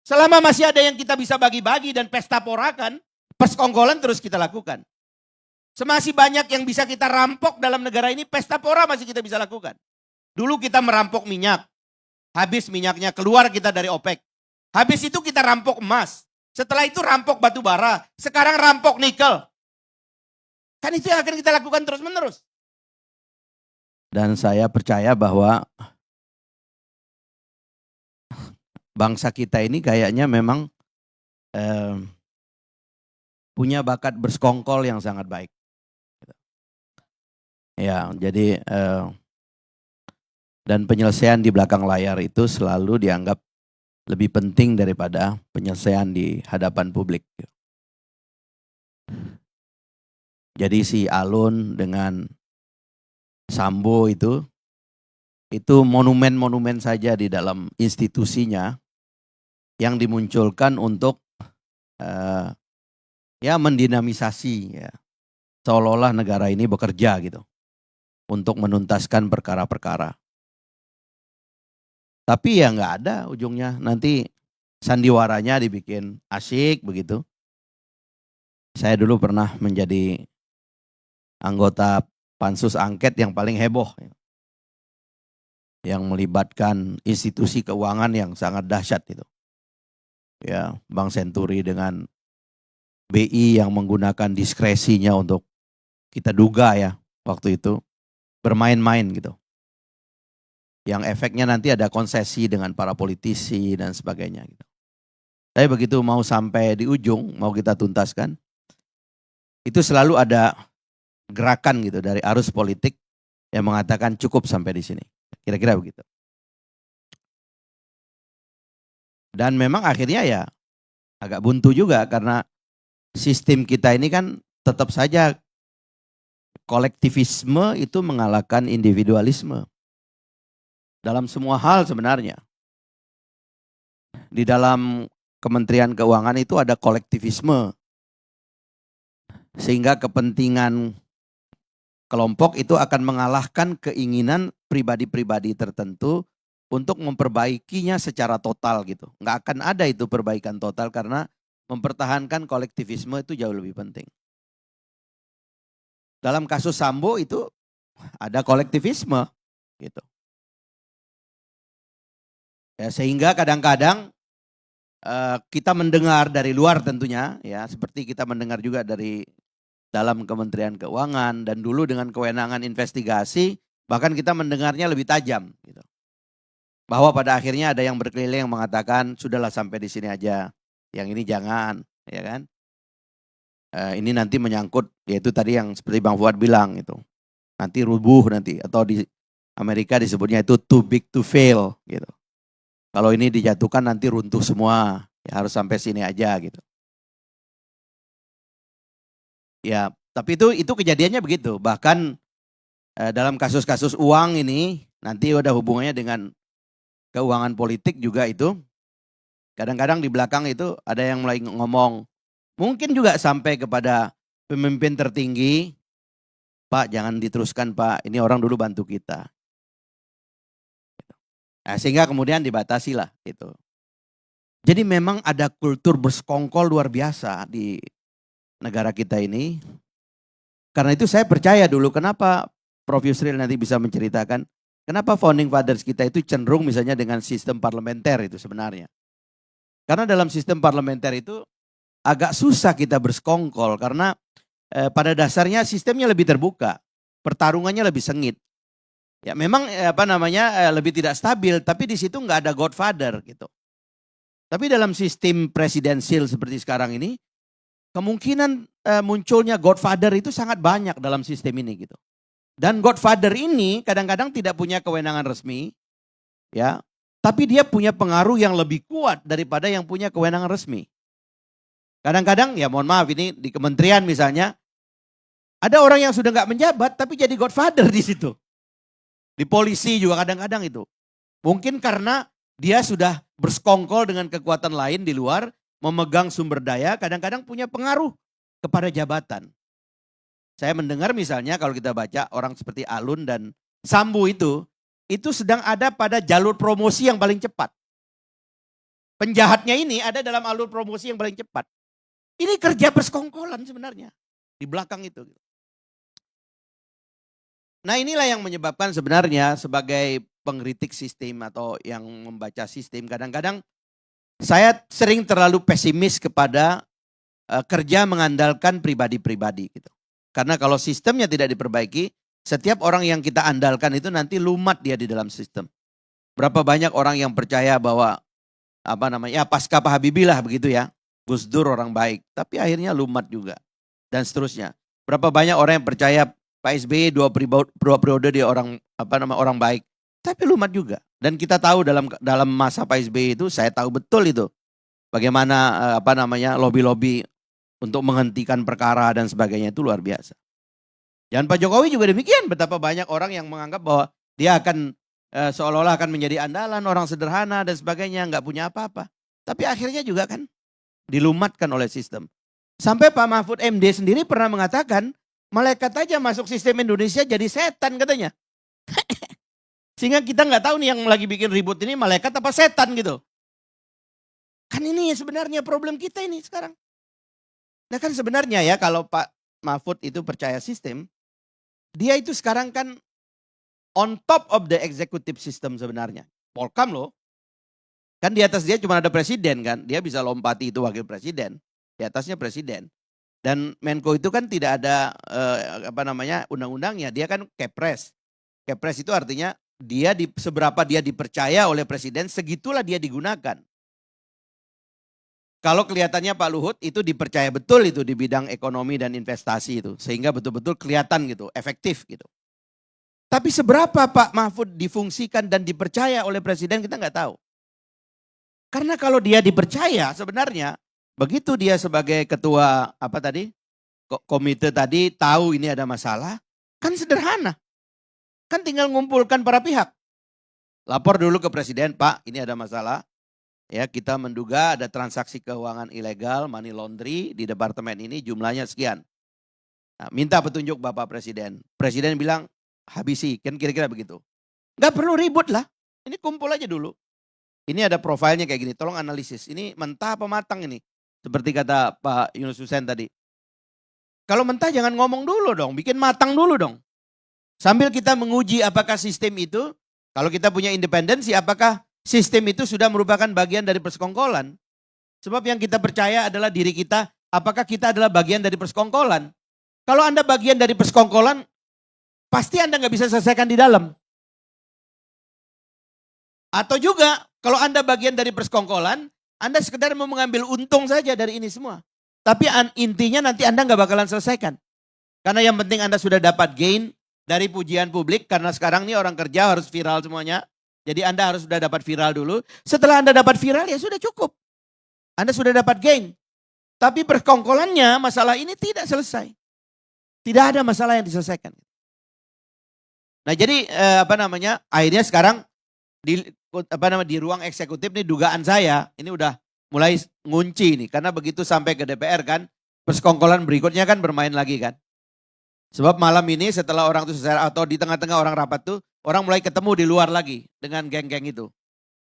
Selama masih ada yang kita bisa bagi-bagi dan pesta porakan, persekongkolan terus kita lakukan. Semasih banyak yang bisa kita rampok dalam negara ini, pesta pora masih kita bisa lakukan. Dulu kita merampok minyak, habis minyaknya keluar kita dari OPEC. Habis itu kita rampok emas. Setelah itu rampok batu bara, sekarang rampok nikel. Kan itu yang akan kita lakukan terus-menerus. Dan saya percaya bahwa bangsa kita ini kayaknya memang punya bakat bersekongkol yang sangat baik. Ya, jadi dan penyelesaian di belakang layar itu selalu dianggap lebih penting daripada penyelesaian di hadapan publik. Jadi si Alun dengan Sambo itu monumen-monumen saja di dalam institusinya yang dimunculkan untuk ya mendinamisasi ya, seolah-olah negara ini bekerja gitu untuk menuntaskan perkara-perkara. Tapi ya nggak ada ujungnya, nanti sandiwaranya dibikin asyik begitu. Saya dulu pernah menjadi anggota pansus angket yang paling heboh, yang melibatkan institusi keuangan yang sangat dahsyat itu. Ya, Bank Senturi dengan BI yang menggunakan diskresinya untuk kita duga ya waktu itu bermain-main gitu. Yang efeknya nanti ada konsesi dengan para politisi dan sebagainya gitu. Tapi begitu mau sampai di ujung, mau kita tuntaskan, itu selalu ada gerakan gitu dari arus politik yang mengatakan cukup sampai di sini. Kira-kira begitu. Dan memang akhirnya ya agak buntu juga karena sistem kita ini kan tetap saja kolektivisme itu mengalahkan individualisme. Dalam semua hal sebenarnya. Di dalam Kementerian Keuangan itu ada kolektivisme. Sehingga kepentingan kelompok itu akan mengalahkan keinginan pribadi-pribadi tertentu untuk memperbaikinya secara total gitu. Nggak akan ada itu perbaikan total karena mempertahankan kolektivisme itu jauh lebih penting. Dalam kasus Sambo itu ada kolektivisme gitu. Ya, sehingga kadang-kadang kita mendengar dari luar tentunya ya, seperti kita mendengar juga dari dalam Kementerian Keuangan dan dulu dengan kewenangan investigasi bahkan kita mendengarnya lebih tajam gitu. Bahwa pada akhirnya ada yang berkeliling yang mengatakan sudahlah sampai di sini aja, yang ini jangan, ya kan? Ini nanti menyangkut yaitu tadi yang seperti Bang Fuad bilang itu, nanti rubuh nanti atau di Amerika disebutnya itu too big to fail gitu. Kalau ini dijatuhkan nanti runtuh semua, ya harus sampai sini aja gitu. Ya, tapi itu kejadiannya begitu. Bahkan dalam kasus-kasus uang ini nanti ada hubungannya dengan keuangan politik juga itu. Kadang-kadang di belakang itu ada yang mulai ngomong, mungkin juga sampai kepada pemimpin tertinggi, Pak jangan diteruskan Pak, ini orang dulu bantu kita. Nah, sehingga kemudian dibatasi lah itu. Jadi memang ada kultur bersekongkol luar biasa di negara kita ini. Karena itu saya percaya dulu kenapa Prof. Yusril nanti bisa menceritakan kenapa founding fathers kita itu cenderung misalnya dengan sistem parlementer itu sebenarnya. Karena dalam sistem parlementer itu agak susah kita bersekongkol karena pada dasarnya sistemnya lebih terbuka, pertarungannya lebih sengit. Ya memang lebih tidak stabil, tapi di situ nggak ada godfather gitu. Tapi dalam sistem presidensial seperti sekarang ini, kemungkinan munculnya godfather itu sangat banyak dalam sistem ini gitu. Dan godfather ini kadang-kadang tidak punya kewenangan resmi, ya, tapi dia punya pengaruh yang lebih kuat daripada yang punya kewenangan resmi. Kadang-kadang ya mohon maaf ini di kementerian misalnya, ada orang yang sudah nggak menjabat tapi jadi godfather di situ. Di polisi juga kadang-kadang itu. Mungkin karena dia sudah bersekongkol dengan kekuatan lain di luar, memegang sumber daya, kadang-kadang punya pengaruh kepada jabatan. Saya mendengar misalnya kalau kita baca orang seperti Alun dan Sambo itu sedang ada pada jalur promosi yang paling cepat. Penjahatnya ini ada dalam alur promosi yang paling cepat. Ini kerja persekongkolan sebenarnya di belakang itu. Nah inilah yang menyebabkan sebenarnya sebagai pengkritik sistem atau yang membaca sistem kadang-kadang saya sering terlalu pesimis kepada kerja mengandalkan pribadi-pribadi gitu. Karena kalau sistemnya tidak diperbaiki, setiap orang yang kita andalkan itu nanti lumat dia di dalam sistem. Berapa banyak orang yang percaya bahwa pasca Pak Habibie lah begitu ya. Gus Dur orang baik, tapi akhirnya lumat juga dan seterusnya. Berapa banyak orang yang percaya Pak SBY dua periode dia orang orang baik, tapi lumat juga. Dan kita tahu dalam masa Pak SBY itu saya tahu betul itu bagaimana lobby-lobby untuk menghentikan perkara dan sebagainya itu luar biasa. Dan Pak Jokowi juga demikian, betapa banyak orang yang menganggap bahwa dia akan seolah-olah akan menjadi andalan, orang sederhana dan sebagainya, nggak punya apa-apa. Tapi akhirnya juga kan dilumatkan oleh sistem. Sampai Pak Mahfud MD sendiri pernah mengatakan, malaikat aja masuk sistem Indonesia jadi setan katanya. Sehingga kita nggak tahu nih yang lagi bikin ribut ini malaikat apa setan gitu. Kan ini sebenarnya problem kita ini sekarang. Nah kan sebenarnya ya kalau Pak Mahfud itu percaya sistem, dia itu sekarang kan on top of the executive system sebenarnya. Polkam loh. Kan di atas dia cuma ada presiden kan, dia bisa lompati itu wakil presiden, di atasnya presiden. Dan Menko itu kan tidak ada undang-undangnya, dia kan Kepres. Kepres itu artinya seberapa dia dipercaya oleh presiden, segitulah dia digunakan. Kalau kelihatannya Pak Luhut itu dipercaya betul itu di bidang ekonomi dan investasi itu, sehingga betul-betul kelihatan gitu, efektif gitu. Tapi seberapa Pak Mahfud difungsikan dan dipercaya oleh presiden kita nggak tahu. Karena kalau dia dipercaya sebenarnya begitu dia sebagai ketua komite tadi tahu ini ada masalah, kan sederhana. Kan tinggal ngumpulkan para pihak. Lapor dulu ke presiden, Pak ini ada masalah. Ya kita menduga ada transaksi keuangan ilegal, money laundry di departemen ini jumlahnya sekian. Nah, minta petunjuk Bapak Presiden. Presiden bilang habisi, kan kira-kira begitu. Gak perlu ribut lah, ini kumpul aja dulu. Ini ada profilnya kayak gini, tolong analisis. Ini mentah apa matang ini? Seperti kata Pak Yunus Hussein tadi. Kalau mentah jangan ngomong dulu dong, bikin matang dulu dong. Sambil kita menguji apakah sistem itu, kalau kita punya independensi, apakah sistem itu sudah merupakan bagian dari persekongkolan. Sebab yang kita percaya adalah diri kita, apakah kita adalah bagian dari persekongkolan. Kalau Anda bagian dari persekongkolan, pasti Anda nggak bisa selesaikan di dalam. Atau juga kalau Anda bagian dari persekongkolan, Anda sekedar mau mengambil untung saja dari ini semua. Tapi intinya nanti Anda nggak bakalan selesaikan. Karena yang penting Anda sudah dapat gain dari pujian publik, karena sekarang ini orang kerja harus viral semuanya. Jadi Anda harus sudah dapat viral dulu. Setelah Anda dapat viral ya sudah cukup. Anda sudah dapat gain. Tapi persekongkolannya masalah ini tidak selesai. Tidak ada masalah yang diselesaikan. Nah jadi akhirnya sekarang di ruang eksekutif nih dugaan saya ini udah mulai ngunci nih, karena begitu sampai ke DPR kan persekongkolan berikutnya kan bermain lagi kan. Sebab malam ini setelah orang itu selesai atau di tengah-tengah orang rapat tuh orang mulai ketemu di luar lagi dengan geng-geng itu.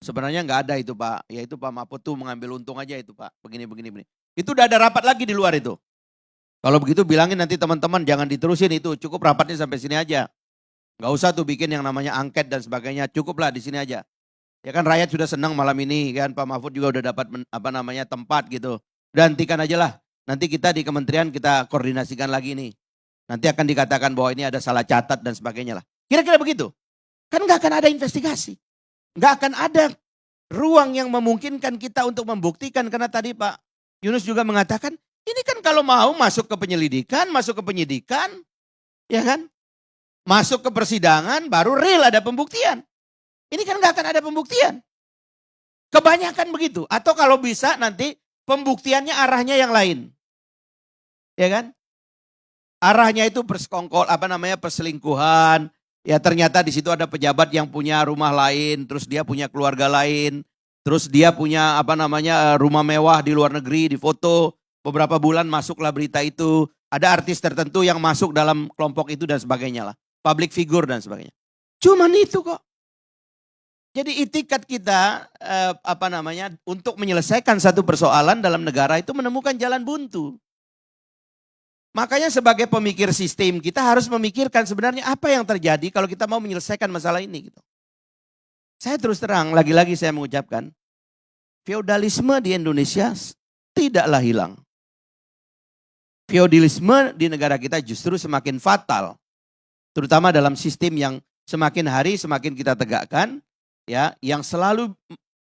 Sebenarnya nggak ada itu Pak, ya itu Pak Mahfud tuh mengambil untung aja itu Pak, begini. Itu udah ada rapat lagi di luar itu. Kalau begitu bilangin nanti teman-teman jangan diterusin itu, cukup rapatnya sampai sini aja. Nggak usah tuh bikin yang namanya angket dan sebagainya, cukuplah di sini aja. Ya kan rakyat sudah senang malam ini kan, Pak Mahfud juga udah dapat tempat gitu. Udah hentikan aja lah. Nanti kita di kementerian kita koordinasikan lagi nih. Nanti akan dikatakan bahwa ini ada salah catat dan sebagainya lah. Kira-kira begitu. Kan nggak akan ada investigasi. Nggak akan ada ruang yang memungkinkan kita untuk membuktikan. Karena tadi Pak Yunus juga mengatakan, ini kan kalau mau masuk ke penyelidikan, masuk ke penyidikan, ya kan? Masuk ke persidangan baru real ada pembuktian. Ini kan nggak akan ada pembuktian. Kebanyakan begitu. Atau kalau bisa nanti pembuktiannya arahnya yang lain. Ya kan? Arahnya itu perselingkuhan. Ya ternyata di situ ada pejabat yang punya rumah lain, terus dia punya keluarga lain, terus dia punya rumah mewah di luar negeri, difoto. Beberapa bulan masuklah berita itu. Ada artis tertentu yang masuk dalam kelompok itu dan sebagainya lah. Public figure dan sebagainya. Cuman itu kok. Jadi itikat kita untuk menyelesaikan satu persoalan dalam negara itu menemukan jalan buntu. Makanya sebagai pemikir sistem kita harus memikirkan sebenarnya apa yang terjadi kalau kita mau menyelesaikan masalah ini gitu. Saya terus terang, lagi-lagi saya mengucapkan, feodalisme di Indonesia tidaklah hilang. Feodalisme di negara kita justru semakin fatal. Terutama dalam sistem yang semakin hari semakin kita tegakkan, ya, yang selalu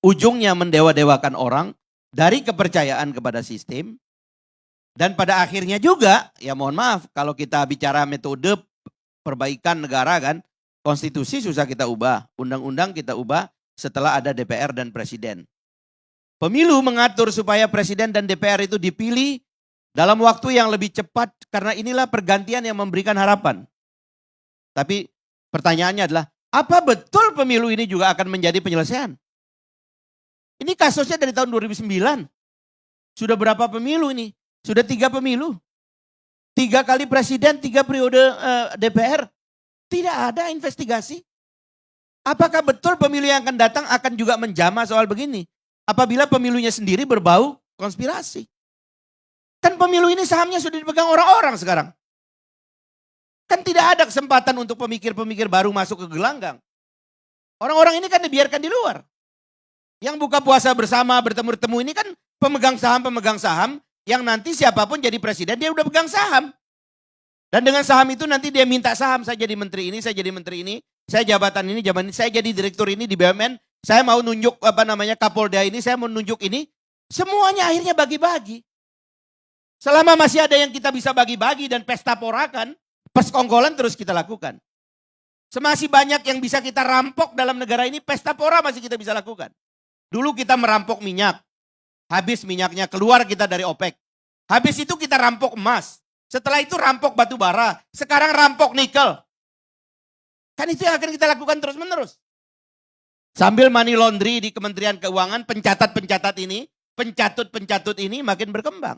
ujungnya mendewa-dewakan orang dari kepercayaan kepada sistem. Dan pada akhirnya juga, ya mohon maaf, kalau kita bicara metode perbaikan negara kan, konstitusi susah kita ubah, undang-undang kita ubah setelah ada DPR dan presiden. Pemilu mengatur supaya presiden dan DPR itu dipilih dalam waktu yang lebih cepat karena inilah pergantian yang memberikan harapan. Tapi pertanyaannya adalah, apa betul pemilu ini juga akan menjadi penyelesaian? Ini kasusnya dari tahun 2009. Sudah berapa pemilu ini? Sudah 3 pemilu. 3 kali presiden, 3 periode DPR. Tidak ada investigasi. Apakah betul pemilu yang akan datang akan juga menjamah soal begini? Apabila pemilunya sendiri berbau konspirasi. Kan pemilu ini sahamnya sudah dipegang orang-orang sekarang. Kan tidak ada kesempatan untuk pemikir-pemikir baru masuk ke gelanggang. Orang-orang ini kan dibiarkan di luar. Yang buka puasa bersama bertemu-temu ini kan pemegang saham yang nanti siapapun jadi presiden dia udah pegang saham. Dan dengan saham itu nanti dia minta saham, saya jadi menteri ini, saya jadi menteri ini, saya jabatan ini, saya jadi direktur ini di BUMN, saya mau nunjuk Kapolda ini, saya mau nunjuk ini. Semuanya akhirnya bagi-bagi. Selama masih ada yang kita bisa bagi-bagi dan pesta porakan, persekongkolan terus kita lakukan. Semasih banyak yang bisa kita rampok dalam negara ini, pesta pora masih kita bisa lakukan. Dulu kita merampok minyak. Habis minyaknya keluar kita dari OPEC. Habis itu kita rampok emas. Setelah itu rampok batu bara. Sekarang rampok nikel. Kan itu yang akan kita lakukan terus menerus. Sambil money laundry di Kementerian Keuangan, pencatat-pencatat ini, pencatut-pencatut ini makin berkembang.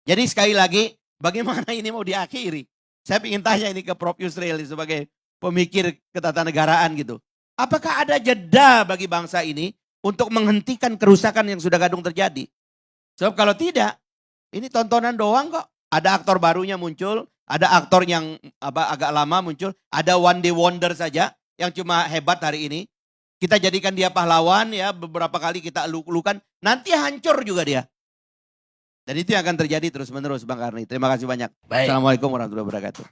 Jadi sekali lagi, bagaimana ini mau diakhiri? Saya ingin tanya ini ke Prof. Yusril sebagai pemikir ketatanegaraan gitu. Apakah ada jeda bagi bangsa ini untuk menghentikan kerusakan yang sudah kadung terjadi? Sebab kalau tidak, ini tontonan doang kok. Ada aktor barunya muncul, ada aktor yang agak lama muncul, ada one day wonder saja yang cuma hebat hari ini. Kita jadikan dia pahlawan ya, beberapa kali kita eluk-elukan, nanti hancur juga dia. Dan itu yang akan terjadi terus menerus Bang Karni. Terima kasih banyak. Baik. Assalamualaikum warahmatullahi wabarakatuh.